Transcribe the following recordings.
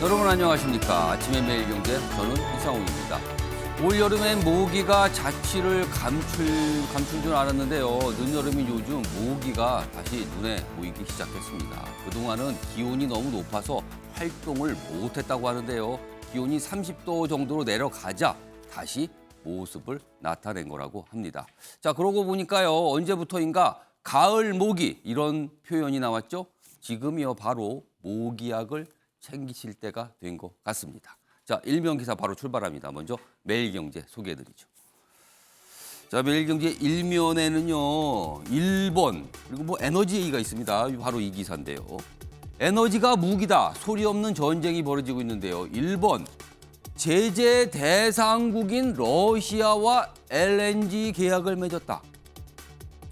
여러분 안녕하십니까. 아침의 매일경제 저는 이상훈입니다. 올 여름엔 모기가 자취를 감출 줄 알았는데요. 늦여름인 요즘 모기가 다시 눈에 보이기 시작했습니다. 그동안은 기온이 너무 높아서 활동을 못했다고 하는데요. 기온이 30도 정도로 내려가자 다시 모습을 나타낸 거라고 합니다. 자, 그러고 보니까요. 언제부터인가 가을 모기 이런 표현이 나왔죠. 지금이요 바로 모기약을 챙기실 때가 된 것 같습니다. 자, 일면 기사 바로 출발합니다. 먼저 매일경제 소개해드리죠. 자, 매일경제 일면에는요, 일본 그리고 뭐 에너지 얘기가 있습니다. 바로 이 기사인데요. 에너지가 무기다. 소리 없는 전쟁이 벌어지고 있는데요. 일본 제재 대상국인 러시아와 LNG 계약을 맺었다.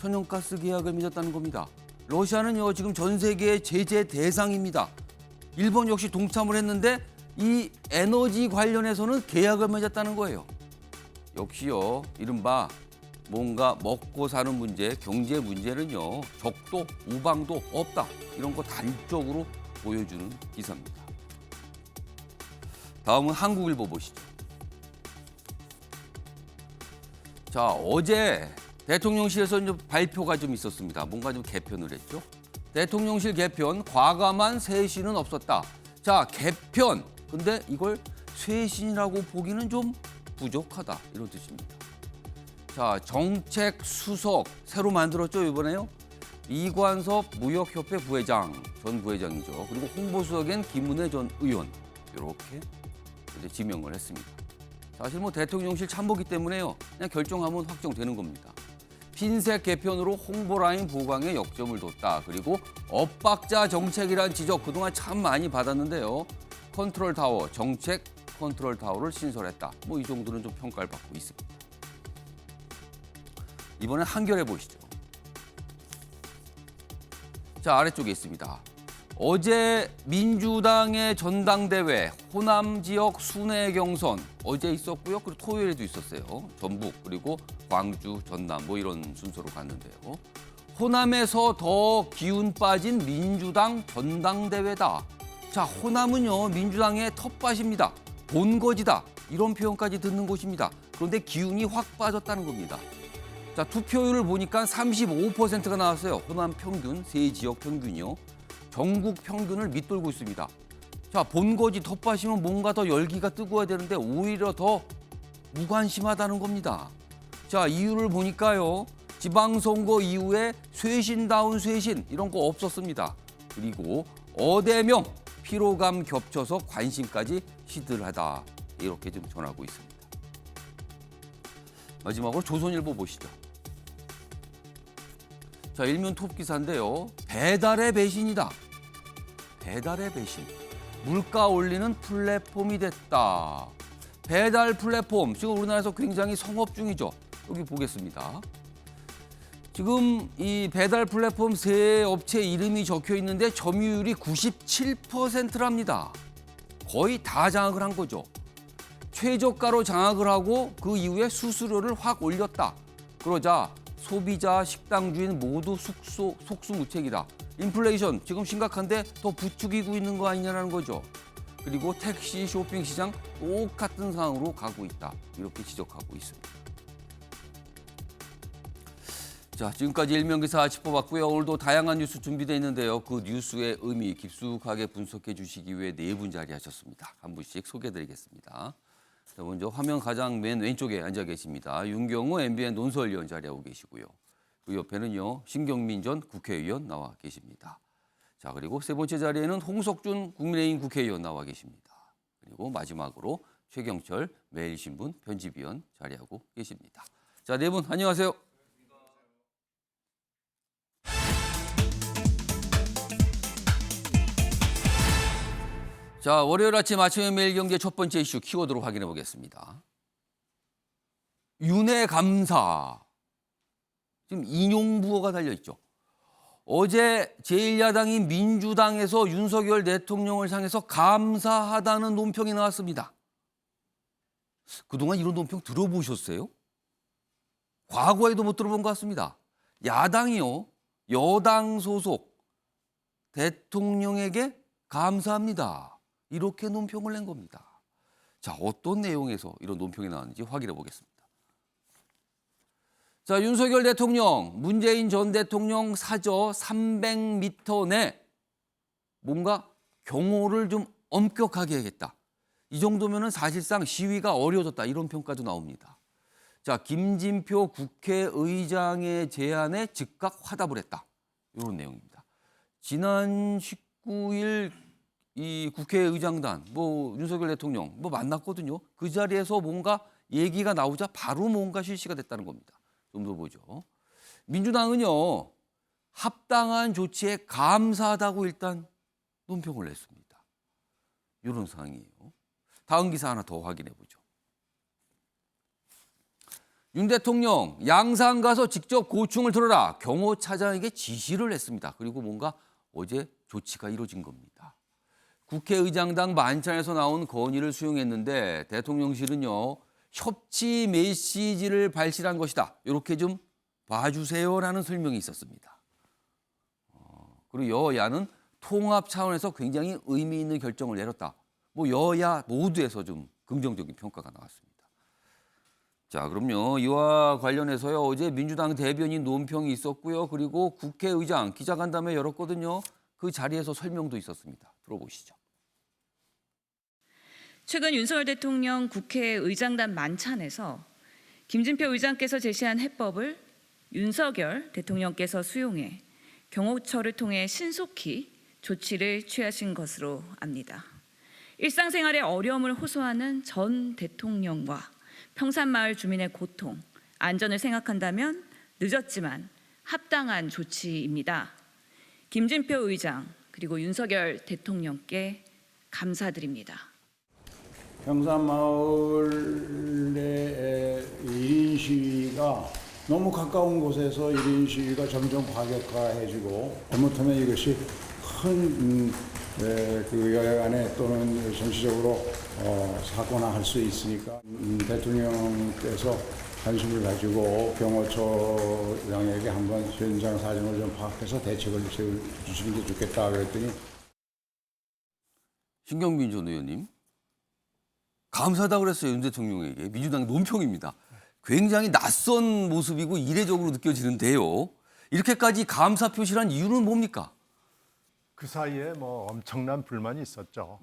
천연가스 계약을 맺었다는 겁니다. 러시아는요 지금 전 세계의 제재 대상입니다. 일본 역시 동참을 했는데 이 에너지 관련해서는 계약을 맺었다는 거예요. 역시요, 이른바 뭔가 먹고 사는 문제, 경제 문제는요, 적도 우방도 없다. 이런 거 단적으로 보여주는 기사입니다. 다음은 한국일보 보시죠. 자, 어제 대통령실에서 이제 발표가 좀 있었습니다. 뭔가 좀 개편을 했죠. 대통령실 개편, 과감한 쇄신은 없었다. 자, 개편. 근데 이걸 쇄신이라고 보기는 좀 부족하다. 이런 뜻입니다. 자, 정책 수석 새로 만들었죠, 이번에요. 이관섭 무역협회 부회장, 전 부회장이죠. 그리고 홍보수석엔 김은혜 전 의원. 이렇게 이제 지명을 했습니다. 사실 뭐 대통령실 참모기 때문에요. 그냥 결정하면 확정되는 겁니다. 핀셋 개편으로 홍보라인 보강에 역점을 뒀다. 그리고 엇박자 정책이란 지적 그동안 참 많이 받았는데요. 컨트롤타워, 정책 컨트롤타워를 신설했다. 뭐 이 정도는 좀 평가를 받고 있습니다. 이번엔 한겨레 보시죠. 자, 아래쪽에 있습니다. 어제 민주당의 전당대회 호남 지역 순회 경선 어제 있었고요. 그리고 토요일에도 있었어요. 전북 그리고 광주, 전남 뭐 이런 순서로 갔는데요. 호남에서 더 기운 빠진 민주당 전당대회다. 자, 호남은요 민주당의 텃밭입니다. 본거지다. 이런 표현까지 듣는 곳입니다. 그런데 기운이 확 빠졌다는 겁니다. 자, 투표율을 보니까 35%가 나왔어요. 호남 평균, 세 지역 평균이요. 전국 평균을 밑돌고 있습니다. 자, 본거지 텃밭이면 뭔가 더 열기가 뜨거워야 되는데 오히려 더 무관심하다는 겁니다. 자, 이유를 보니까요. 지방선거 이후에 쇄신다운 쇄신 이런 거 없었습니다. 그리고 어대명 피로감 겹쳐서 관심까지 시들하다. 이렇게 좀 전하고 있습니다. 마지막으로 조선일보 보시죠. 자, 일면 톱 기사인데요. 배달의 배신이다. 배달의 배신. 물가 올리는 플랫폼이 됐다. 배달 플랫폼. 지금 우리나라에서 굉장히 성업 중이죠. 여기 보겠습니다. 지금 이 배달 플랫폼 세 업체 이름이 적혀 있는데 점유율이 97%랍니다. 거의 다 장악을 한 거죠. 최저가로 장악을 하고 그 이후에 수수료를 확 올렸다. 그러자 소비자, 식당 주인 모두 속수무책이다. 인플레이션 지금 심각한데 더 부추기고 있는 거 아니냐는 거죠. 그리고 택시, 쇼핑 시장 똑같은 상황으로 가고 있다. 이렇게 지적하고 있습니다. 자, 지금까지 일면기사 짚어봤고요. 오늘도 다양한 뉴스 준비되어 있는데요. 그 뉴스의 의미 깊숙하게 분석해 주시기 위해 네 분 자리하셨습니다. 한 분씩 소개해드리겠습니다. 자, 먼저 화면 가장 맨 왼쪽에 앉아 계십니다. 윤경우 MBN 논설위원 자리하고 계시고요. 그 옆에는요, 신경민 전 국회의원 나와 계십니다. 자, 그리고 세 번째 자리에는 홍석준 국민의힘 국회의원 나와 계십니다. 그리고 마지막으로 최경철 매일신문 편집위원 자리하고 계십니다. 자, 네 분 안녕하세요. 자, 월요일 아침 아침의 매일경제 첫 번째 이슈 키워드로 확인해 보겠습니다. 윤회 감사. 지금 인용부호가 달려있죠. 어제 제1야당인 민주당에서 윤석열 대통령을 향해서 감사하다는 논평이 나왔습니다. 그동안 이런 논평 들어보셨어요? 과거에도 못 들어본 것 같습니다. 야당이요, 여당 소속 대통령에게 감사합니다. 이렇게 논평을 낸 겁니다. 자, 어떤 내용에서 이런 논평이 나왔는지 확인해 보겠습니다. 자, 윤석열 대통령, 문재인 전 대통령 사저 300m 내 뭔가 경호를 좀 엄격하게 하겠다. 이 정도면은 사실상 시위가 어려워졌다. 이런 평가도 나옵니다. 자, 김진표 국회의장의 제안에 즉각 화답을 했다. 이런 내용입니다. 지난 19일 이 국회의장단, 윤석열 대통령 만났거든요. 그 자리에서 뭔가 얘기가 나오자 바로 뭔가 실시가 됐다는 겁니다. 좀 더 보죠. 민주당은요, 합당한 조치에 감사하다고 일단 논평을 냈습니다. 이런 상황이에요. 다음 기사 하나 더 확인해 보죠. 윤 대통령 양산 가서 직접 고충을 들어라. 경호차장에게 지시를 했습니다. 그리고 뭔가 어제 조치가 이루어진 겁니다. 국회의장당 만찬에서 나온 건의를 수용했는데 대통령실은요, 협치 메시지를 발신한 것이다. 이렇게 좀 봐주세요라는 설명이 있었습니다. 그리고 여야는 통합 차원에서 굉장히 의미 있는 결정을 내렸다. 여야 모두에서 좀 긍정적인 평가가 나왔습니다. 자, 그럼요. 이와 관련해서요, 어제 민주당 대변인 논평이 있었고요. 그리고 국회의장 기자간담회 열었거든요. 그 자리에서 설명도 있었습니다. 들어보시죠. 최근 윤석열 대통령 국회의장단 만찬에서 김진표 의장께서 제시한 해법을 윤석열 대통령께서 수용해 경호처를 통해 신속히 조치를 취하신 것으로 압니다. 일상생활에 어려움을 호소하는 전 대통령과 평산마을 주민의 고통, 안전을 생각한다면 늦었지만 합당한 조치입니다. 김진표 의장 그리고 윤석열 대통령께 감사드립니다. 평산마을의 1인 시위가 너무 가까운 곳에서 1인 시위가 점점 과격화해지고 잘못하면 이것이 큰 그 여야간에 또는 전시적으로 사고나 할 수 있으니까 대통령께서 관심을 가지고 경호처장에게 한번 현장 사정을 좀 파악해서 대책을 세워주시는 게 좋겠다 그랬더니 신경민 전 의원님 감사하다고 그랬어요. 윤 대통령에게. 민주당 논평입니다. 굉장히 낯선 모습이고 이례적으로 느껴지는데요. 이렇게까지 감사 표시를 한 이유는 뭡니까? 그 사이에 엄청난 불만이 있었죠.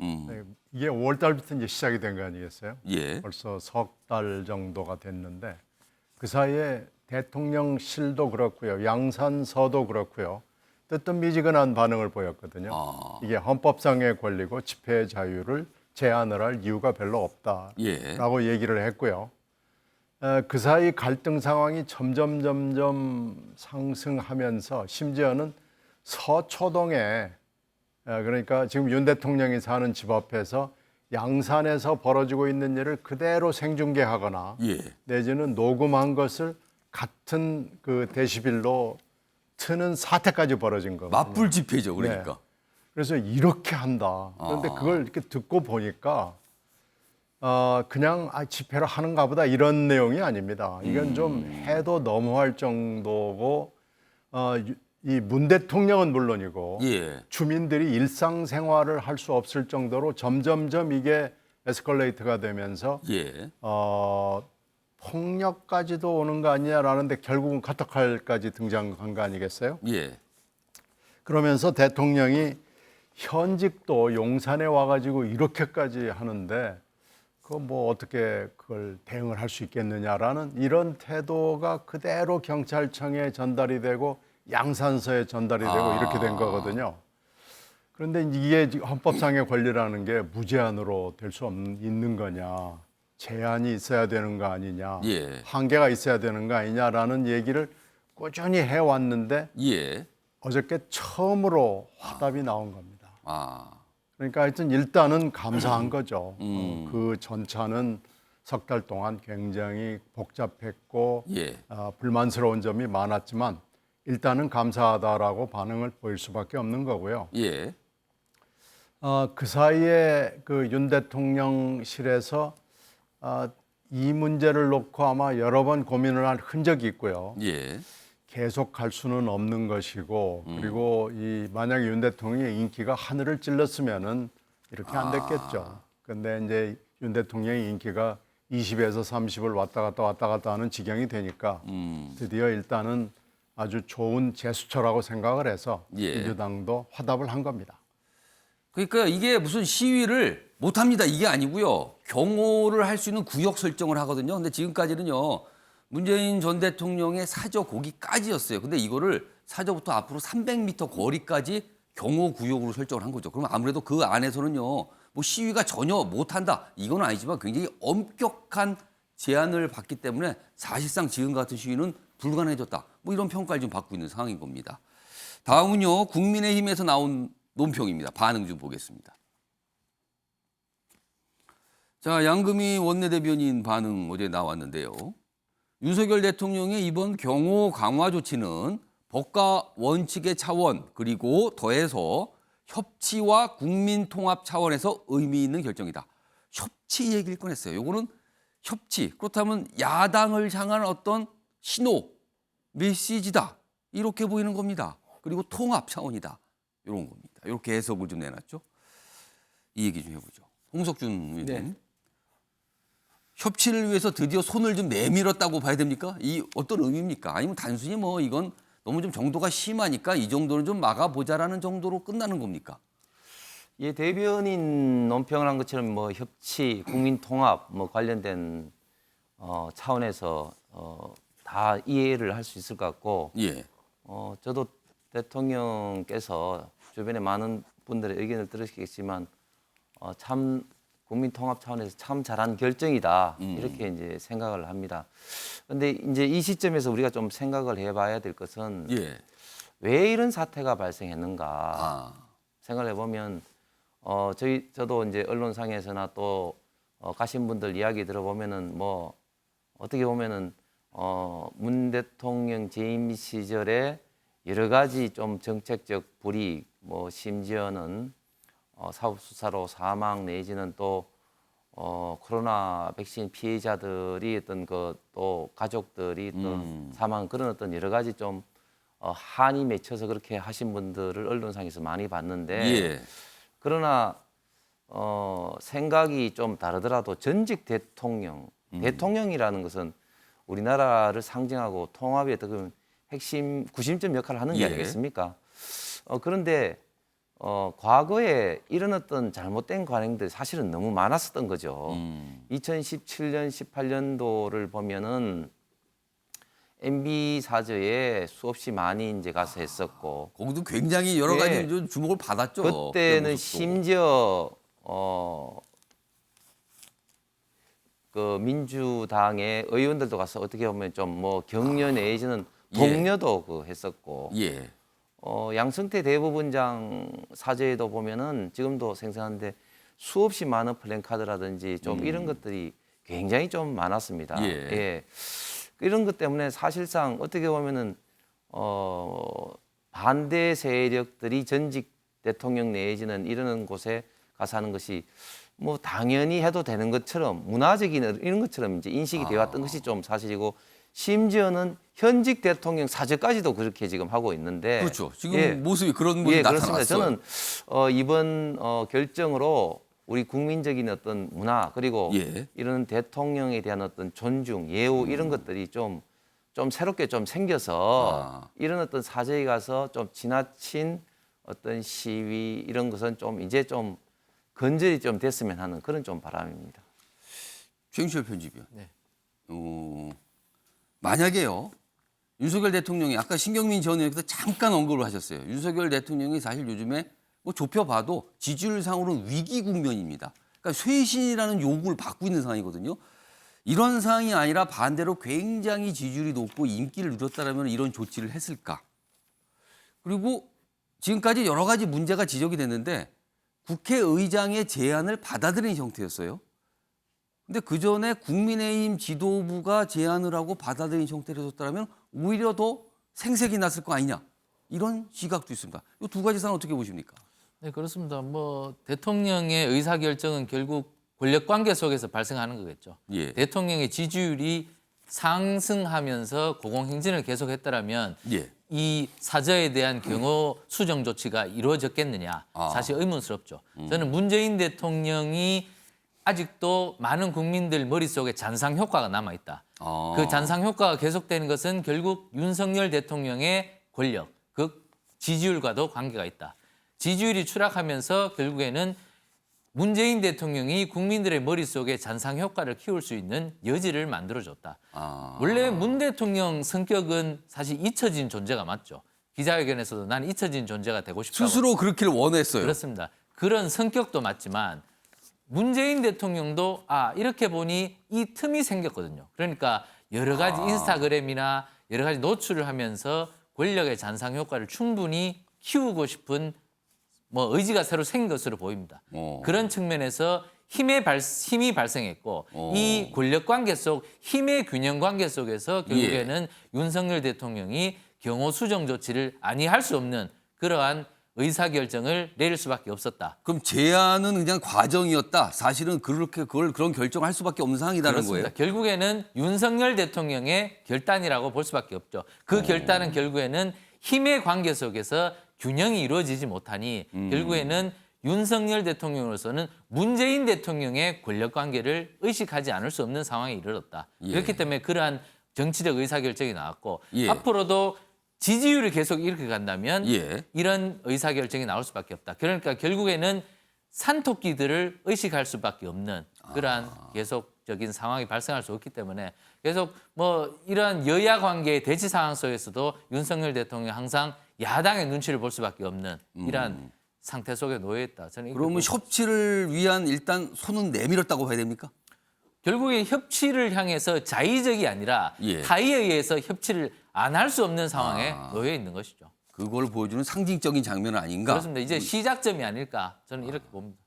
이게 5월 달부터 이제 시작이 된 거 아니겠어요? 예. 벌써 석 달 정도가 됐는데 그 사이에 대통령실도 그렇고요, 양산서도 그렇고요, 뜨뜻미지근한 반응을 보였거든요. 이게 헌법상의 권리고 집회 자유를 제한을 할 이유가 별로 없다라고 얘기를 했고요. 그 사이 갈등 상황이 점점 상승하면서 심지어는 서초동에 그러니까 지금 윤 대통령이 사는 집 앞에서 양산에서 벌어지고 있는 일을 그대로 생중계하거나 내지는 녹음한 것을 같은 그 데시벨로 트는 사태까지 벌어진 거거든요. 맞불 집회죠, 그러니까. 네. 그래서 이렇게 한다. 그런데 그걸 이렇게 듣고 보니까 그냥 집회를 하는가 보다 이런 내용이 아닙니다. 이건 좀 해도 너무할 정도고 이 문 대통령은 물론이고 주민들이 일상생활을 할 수 없을 정도로 점점점 이게 에스컬레이트가 되면서 폭력까지도 오는 거 아니냐라는데 결국은 카터칼까지 등장한 거 아니겠어요? 그러면서 대통령이 현직도 용산에 와가지고 이렇게까지 하는데 어떻게 그걸 대응을 할 수 있겠느냐라는 이런 태도가 그대로 경찰청에 전달이 되고 양산서에 전달이 되고 이렇게 된 거거든요. 그런데 이게 헌법상의 권리라는 게 무제한으로 될 수 있는 거냐, 제한이 있어야 되는 거 아니냐, 한계가 있어야 되는 거 아니냐라는 얘기를 꾸준히 해왔는데 어저께 처음으로 화답이 나온 겁니다. 그러니까 하여튼 일단은 감사한 거죠. 그 전차는 석 달 동안 굉장히 복잡했고 불만스러운 점이 많았지만 일단은 감사하다라고 반응을 보일 수밖에 없는 거고요. 그 사이에 그 윤 대통령실에서 이 문제를 놓고 아마 여러 번 고민을 한 흔적이 있고요. 계속 갈 수는 없는 것이고 그리고 만약에 윤 대통령의 인기가 하늘을 찔렀으면은 이렇게 안 됐겠죠. 근데 이제 윤 대통령의 인기가 20에서 30을 왔다 갔다 하는 지경이 되니까 드디어 일단은 아주 좋은 제스처라고 생각을 해서 예. 민주당도 화답을 한 겁니다. 그러니까 이게 무슨 시위를 못합니다 이게 아니고요. 경호를 할 수 있는 구역 설정을 하거든요. 근데 지금까지는요. 문재인 전 대통령의 사저 거기까지였어요. 근데 이거를 사저부터 앞으로 300m 거리까지 경호 구역으로 설정을 한 거죠. 그러면 아무래도 그 안에서는요. 뭐 시위가 전혀 못한다. 이건 아니지만 굉장히 엄격한 제한을 받기 때문에 사실상 지금 같은 시위는 불가능해졌다. 뭐 이런 평가를 좀 받고 있는 상황인 겁니다. 다음은요. 국민의힘에서 나온 논평입니다. 반응 좀 보겠습니다. 자, 양금희 원내대변인 반응 어제 나왔는데요. 윤석열 대통령의 이번 경호 강화 조치는 법과 원칙의 차원 그리고 더해서 협치와 국민 통합 차원에서 의미 있는 결정이다. 협치 얘기를 꺼냈어요. 요거는 협치. 그렇다면 야당을 향한 어떤 신호, 메시지다. 이렇게 보이는 겁니다. 그리고 통합 차원이다. 이런 겁니다. 이렇게 해석을 좀 내놨죠. 이 얘기 좀 해보죠. 홍석준 의원님. 네. 협치를 위해서 드디어 손을 좀 내밀었다고 봐야 됩니까? 이 어떤 의미입니까? 아니면 단순히 뭐 이건 너무 좀 정도가 심하니까 이 정도는 좀 막아보자라는 정도로 끝나는 겁니까? 예, 대변인 논평을 한 것처럼 뭐 협치, 국민 통합 뭐 관련된 차원에서 다 이해를 할 수 있을 것 같고, 예. 저도 대통령께서 주변에 많은 분들의 의견을 들으시겠지만 참 국민 통합 차원에서 참 잘한 결정이다 이렇게 이제 생각을 합니다. 그런데 이제 이 시점에서 우리가 좀 생각을 해봐야 될 것은 예. 왜 이런 사태가 발생했는가 아. 생각을 해보면 저도 이제 언론상에서나 또 가신 분들 이야기 들어보면은 뭐 어떻게 보면은 문 대통령 재임 시절에 여러 가지 좀 정책적 불이익 뭐 심지어는 사법 수사로 사망 내지는 또 코로나 백신 피해자들이 어떤 또 가족들이 또 사망 그런 어떤 여러 가지 좀 한이 맺혀서 그렇게 하신 분들을 언론상에서 많이 봤는데 예. 그러나 생각이 좀 다르더라도 전직 대통령 대통령이라는 것은 우리나라를 상징하고 통합의 어떤 핵심 구심점 역할을 하는 게 예. 아니겠습니까? 그런데 과거에 이런 어떤 잘못된 관행들이 사실은 너무 많았었던 거죠. 2017년, 18년도를 보면은 MB 사저에 수없이 많이 이제 가서 했었고 거기도 굉장히 여러 가지 네. 좀 주목을 받았죠. 그때는 모습도. 심지어 그 민주당의 의원들도 가서 어떻게 보면 좀 뭐 격려 내지는 독려도 그 했었고 예. 양승태 대법원장 사저에도 보면은 지금도 생생한데 수없이 많은 플랜카드라든지 좀 이런 것들이 굉장히 좀 많았습니다. 예. 이런 것 때문에 사실상 어떻게 보면은 반대 세력들이 전직 대통령 내지는 이러는 곳에 가서 하는 것이 뭐 당연히 해도 되는 것처럼 문화적인 이런 것처럼 이제 인식이 되어 왔던 것이 좀 사실이고 심지어는 현직 대통령 사저까지도 그렇게 지금 하고 있는데 그렇죠. 지금 모습이 그런 모습이 나타났어요. 그렇습니다. 저는 이번 결정으로 우리 국민적인 어떤 문화 그리고 예. 이런 대통령에 대한 어떤 존중, 예우 이런 것들이 좀 새롭게 좀 생겨서 이런 어떤 사저에 가서 좀 지나친 어떤 시위 이런 것은 좀 이제 좀 건절이 좀 됐으면 하는 그런 좀 바람입니다. 최영철 편집위원. 네. 만약에요. 윤석열 대통령이 아까 신경민 전 의원께서 잠깐 언급을 하셨어요. 윤석열 대통령이 사실 요즘에 뭐 좁혀봐도 지지율상으로는 위기 국면입니다. 그러니까 쇄신이라는 요구를 받고 있는 상황이거든요. 이런 상황이 아니라 반대로 굉장히 지지율이 높고 인기를 누렸다면 이런 조치를 했을까? 그리고 지금까지 여러 가지 문제가 지적이 됐는데 국회의장의 제안을 받아들인 형태였어요. 근데 그 전에 국민의힘 지도부가 제안을 하고 받아들인 형태를 했었다면 오히려 더 생색이 났을 거 아니냐. 이런 시각도 있습니다. 이 두 가지 사안 어떻게 보십니까? 네, 그렇습니다. 뭐 대통령의 의사결정은 결국 권력 관계 속에서 발생하는 거겠죠. 예. 대통령의 지지율이 상승하면서 고공행진을 계속했더라면 예. 이 사저에 대한 경호 수정 조치가 이루어졌겠느냐 사실 의문스럽죠. 저는 문재인 대통령이 아직도 많은 국민들 머릿속에 잔상 효과가 남아 있다. 그 잔상 효과가 계속되는 것은 결국 윤석열 대통령의 권력, 그 지지율과도 관계가 있다. 지지율이 추락하면서 결국에는 문재인 대통령이 국민들의 머릿속에 잔상 효과를 키울 수 있는 여지를 만들어줬다. 원래 문 대통령 성격은 사실 잊혀진 존재가 맞죠. 기자회견에서도 나는 잊혀진 존재가 되고 싶다고. 스스로 그렇기를 원했어요. 그렇습니다. 그런 성격도 맞지만 문재인 대통령도 이렇게 보니 이 틈이 생겼거든요. 그러니까 여러 가지 인스타그램이나 여러 가지 노출을 하면서 권력의 잔상 효과를 충분히 키우고 싶은 의지가 새로 생긴 것으로 보입니다. 그런 측면에서 힘이 발생했고 이 권력 관계 속 힘의 균형 관계 속에서 결국에는 윤석열 대통령이 경호 수정 조치를 아니할 수 없는 그러한 의사결정을 내릴 수밖에 없었다. 그럼 제안은 그냥 과정이었다. 사실은 그런 결정을 할 수밖에 없는 상황이라는 그렇습니다. 거예요. 결국에는 윤석열 대통령의 결단이라고 볼 수밖에 없죠. 그 결단은 결국에는 힘의 관계 속에서 균형이 이루어지지 못하니 결국에는 윤석열 대통령으로서는 문재인 대통령의 권력 관계를 의식하지 않을 수 없는 상황에 이르렀다. 그렇기 때문에 그러한 정치적 의사결정이 나왔고 앞으로도 지지율이 계속 이렇게 간다면 이런 의사결정이 나올 수밖에 없다. 그러니까 결국에는 산토끼들을 의식할 수밖에 없는 그러한 계속적인 상황이 발생할 수 없기 때문에 계속 이러한 여야 관계의 대치 상황 속에서도 윤석열 대통령이 항상 야당의 눈치를 볼 수밖에 없는 이러한 상태 속에 놓여 있다. 저는 그러면 협치를 위한 일단 손은 내밀었다고 봐야 됩니까? 결국에 협치를 향해서 자의적이 아니라 타의에 의해서 협치를 안 할 수 없는 상황에 놓여 있는 것이죠. 그걸 보여주는 상징적인 장면 아닌가? 그렇습니다. 이제 시작점이 아닐까 저는 이렇게 봅니다.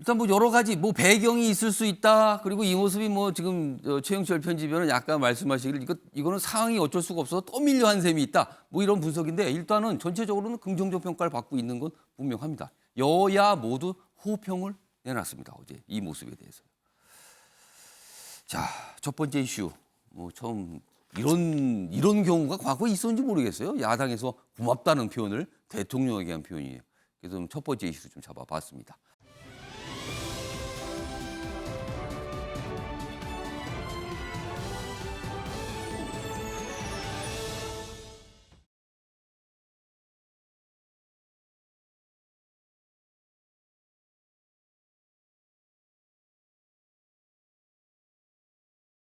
일단 여러 가지 배경이 있을 수 있다. 그리고 이 모습이 지금 최영철 편집위원은 약간 말씀하시기를 이거는 상황이 어쩔 수가 없어서 떠밀려 한 셈이 있다. 이런 분석인데 일단은 전체적으로는 긍정적 평가를 받고 있는 건 분명합니다. 여야 모두 호평을 내놨습니다. 어제 이 모습에 대해서. 자, 첫 번째 이슈. 처음 이런 경우가 과거에 있었는지 모르겠어요. 야당에서 고맙다는 표현을 대통령에게 한 표현이에요. 그래서 첫 번째 이슈 좀 잡아봤습니다.